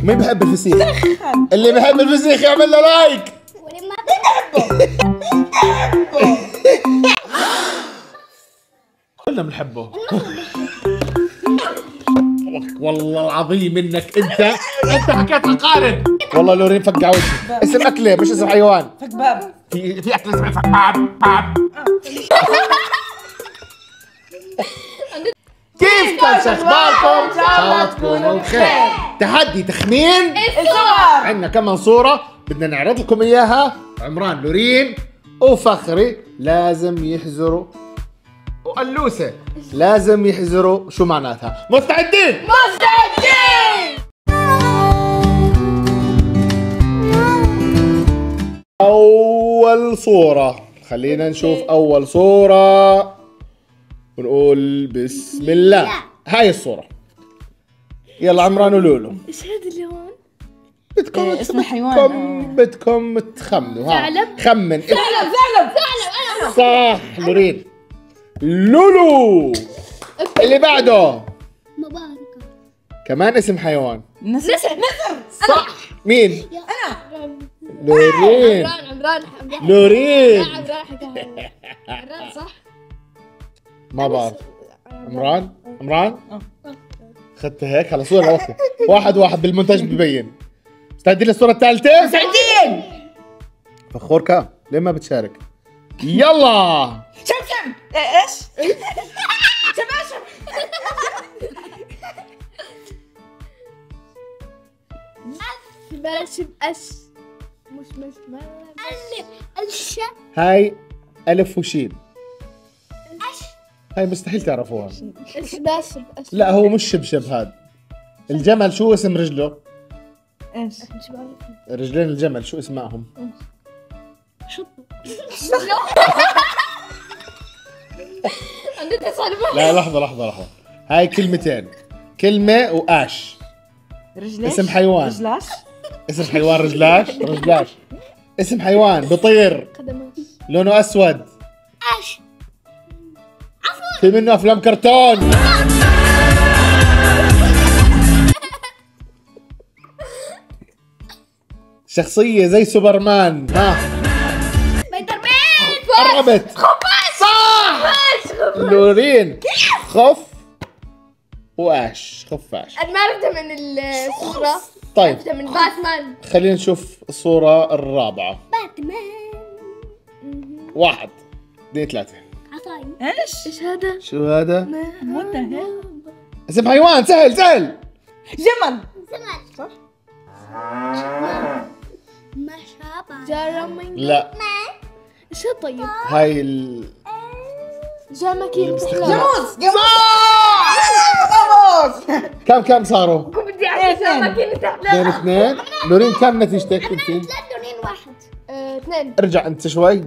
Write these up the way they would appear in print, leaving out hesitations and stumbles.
مين بحب الفسيخ؟ اللي بحب الفسيخ يعمل له لايك. واللي ما بحبه كلنا بنحبه. والله العظيم انك انت حكيت عقارب. والله لورين فقع وجهي. اسم اكله مش اسم حيوان. فك باب. في اكله اسمها فك باب. كيف كان اخباركم؟ ان شاء الله تكونوا بخير. تحدي تخمين الصور. عندنا كمان صورة بدنا نعرض لكم اياها. عمران، لورين وفخري لازم يحزروا، وقلوسة لازم يحزروا شو معناتها. مستعدين؟ مستعدين. أول صورة، خلينا نشوف أول صورة ونقول بسم الله. هاي الصورة. يلا عمران ولولو. ايش هذا اللي هون؟ بدكم اسم حيوان. بدكم تخمنوا. ثعلب. خمن. ثعلب. انا صح لورين. لولو. اللي بعده مباركة. كمان اسم حيوان. نسر. صح. مين؟ انا. لورين. عمران لورين. عمران حكاها. عمران صح؟ ما بعرف. عمران اخذتها هيك. خلص صورة واحدة. واحد بالمونتاج ببين. مستعدين للصورة الثالثة؟ مستعدين. فخوركا ليه ما بتشارك؟ يلا. شمشم. ايش؟ شماشم. بلاش بأش. مش الش. هاي ألف وشين. أش. هاي مستحيل تعرفوها. الشباش بأش. لا هو مش شبشب هذا. الجمل شو اسم رجله؟ ايش؟ رجلين الجمل شو اسمائهم؟ لا لحظة. هاي كلمتين. كلمة وآش. رجلاش. اسم حيوان. رجلاش. اسم حيوان رجلاش. اسم حيوان بطير. قدمات. لونه أسود. أش. في منه أفلام كرتون. شخصية زي سوبرمان. سبايدر مان. قربت. صح. لورين. خف وآش. خفاش. أنا ما عرفتها من الصورة. طيب عرفتها من باتمان. خلينا نشوف الصورة الرابعة. باتمان. 1 2 3. عصاي. ايش هذا؟ شو هذا؟ what the hell؟ اسم حيوان سهل. جمل. صح؟ ما شابه. جرمي. لا ايش طيب؟ هاي جامكين. جاموس. كم صاروا؟ بدي اعرف جامكين تحت. 2 لورين كم نتيجتك انت؟ 3 لونين 1. 2. ارجع انت شوي.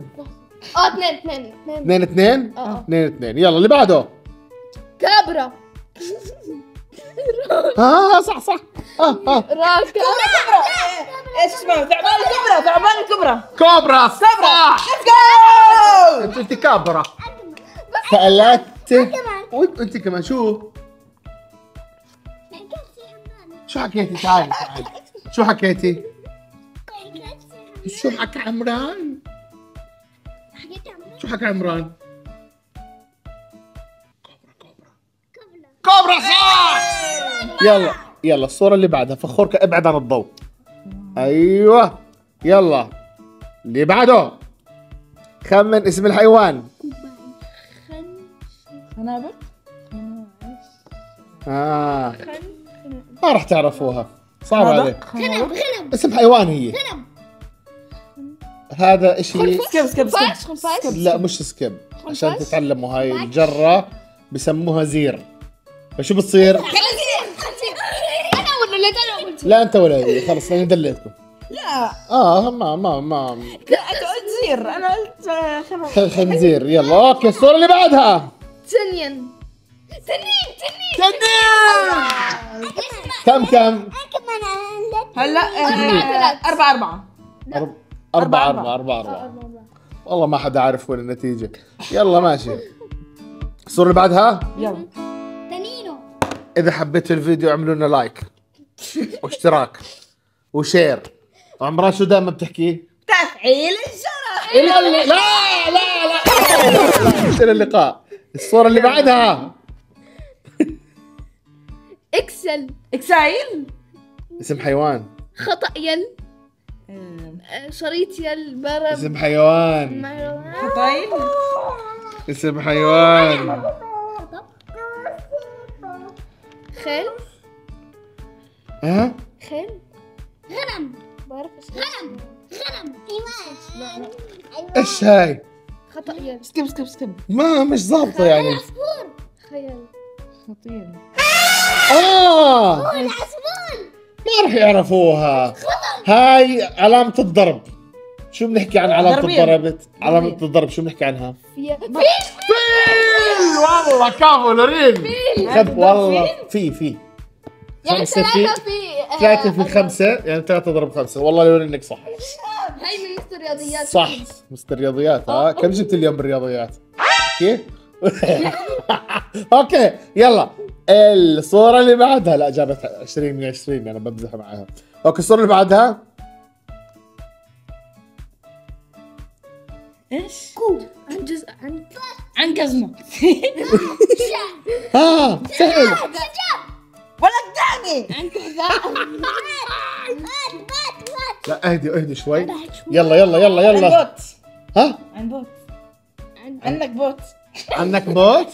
2. 2 يلا اللي بعده. كابرا. صح. راكا. ايش اسمه؟ ثعبان الكبرى. كوبرا. صح. انت قلتي كابرا. ثلاثة. وانت كمان شو حكيتي؟ تعالي. شو حكيتي؟ شو حكى عمران؟ شو حكى عمران؟ كوبرا صح. يلا الصورة اللي بعدها. فخورك ابعد عن الضوء. ايوه يلا اللي بعده. خمن اسم الحيوان. خنابر. ما راح تعرفوها. صعب عليك. غنم. اسم حيوان هي. هذا اشي. سكب. خنفاش. لا مش سكيب. عشان تتعلموا هاي الجرة بسموها زير. فشو بتصير؟ انا ولا انا قلت؟ لا انت ولا هي. خلص انا دليتكم. لا. ما لا انت قلت زير. انا قلت خنزير. يلا اوكي الصورة اللي بعدها. تنين. كم هلا 4 والله ما حدا عارف وين النتيجة. يلا ماشي. الصورة اللي بعدها. يلا. تنينو. إذا حبيتوا الفيديو اعملوا لنا لايك. واشتراك وشير. عمران شو دائما بتحكي؟ تفعيل الجرس. لا إلى اللقاء. الصورة اللي بعدها اكسل. اكسايل. اسم حيوان. خطأ يل. شريط يل برم. اسم حيوان. خطايل. اسم حيوان. خيل. ها؟ خيل. غنم. بعرف ايش غنم حمار. ايش هاي؟ خطأ يل. سكب. مش ظابطة يعني. عصفور. خيل. خطير. العصفور. ما راح يعرفوها. هاي علامة الضرب. شو بنحكي عن علامة ضربية. الضرب؟ علامة الضرب شو بنحكي عنها؟ فيل. فيل. والله كفو لورين. خد والله في يعني 5 3 في في 3 في 5 يعني 3 ضرب 5. والله لورين انك صح. هاي من مستر رياضيات. صح مستر رياضيات. ها كم جبت اليوم بالرياضيات؟ كيف؟ اوكي يلا الصورة اللي بعدها. لا جابت 20 من 20 انا بمزح معاها. اوكي الصورة اللي بعدها ايش؟ عن جزء عن قزمة. سهل. ولك دعني. عن كذا. لا اهدي شوي. يلا عن بوت. ها عن بوت. عندك بوت. عندك بوت.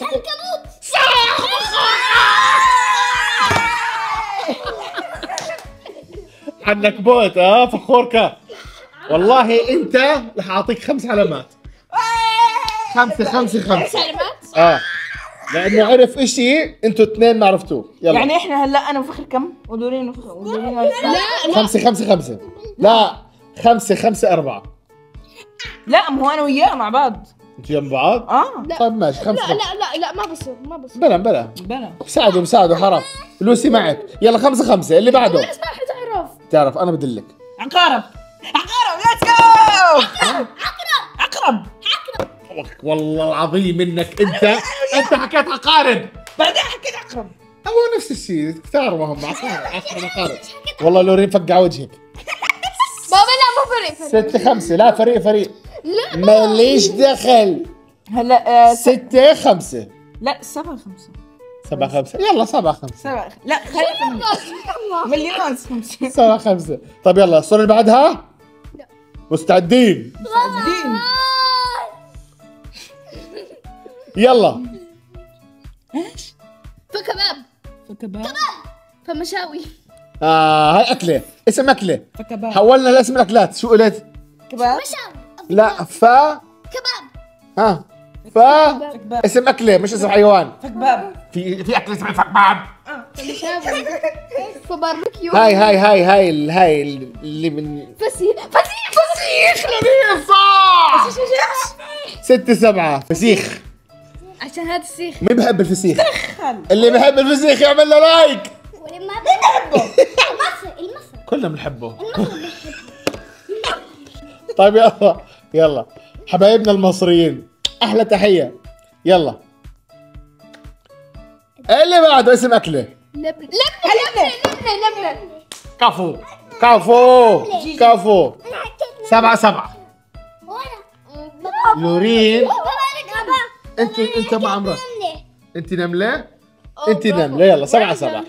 عندك بوت. فخورك والله. انت رح اعطيك 5 علامات. 5 علامات. لانه عرف اشي انتوا 2 ما عرفتوه. يلا يعني احنا هلا انا وفخر كم؟ ودورين وفخر. لا 5 لا 5 4. لا ما هو انا وياه مع بعض. انتوا جنب بعض. طيب ماشي 5 لا ما بصير بلا بلا. ساعدوا حرام. لوسي معك. يلا 5 اللي بعده. بس ما حتعرف. تعرف انا بدلك. عقارب. ليتس جو. عقرب. والله العظيم انك انت حكيت عقارب. بعدين حكيت عقرب. هو نفس الشيء كثار وهم عقارب. والله لورين فقع وجهك. بابا لا مو فريق 6-5. لا فريق. لا ماليش دخل. هلا 6-5. لا 7-5. 7-5. يلا 7-5. 7. لا خلينا مليون 5. 7-5. طيب يلا الصورة اللي بعدها. لا. مستعدين. مستعدين. يلا ايش؟ فكباب. فمشاوي. هاي أكلة. اسم أكلة. فكباب. حولنا لاسم الأكلات. شو قلت؟ كباب. لا كباب. فكباب. اسم أكلة مش اسم حيوان. فكباب. في أكلة اسمها فكباب. فمشاوي. فباربيكيو. هاي اللي من فسيخ. صح. 6-7 فسيخ. عشان هذا السيخ. مين بحب الفسيخ؟ اللي بحب الفسيخ يعمل له لايك. ولما بحبه. المصري. كلنا بنحبه. طيب يلا حبايبنا المصريين احلى تحية. يلا اللي بعده اسم أكلة. لبنة. كفو 7-7. لورين انت مع عمرك. انت نملة. يلا 7-7.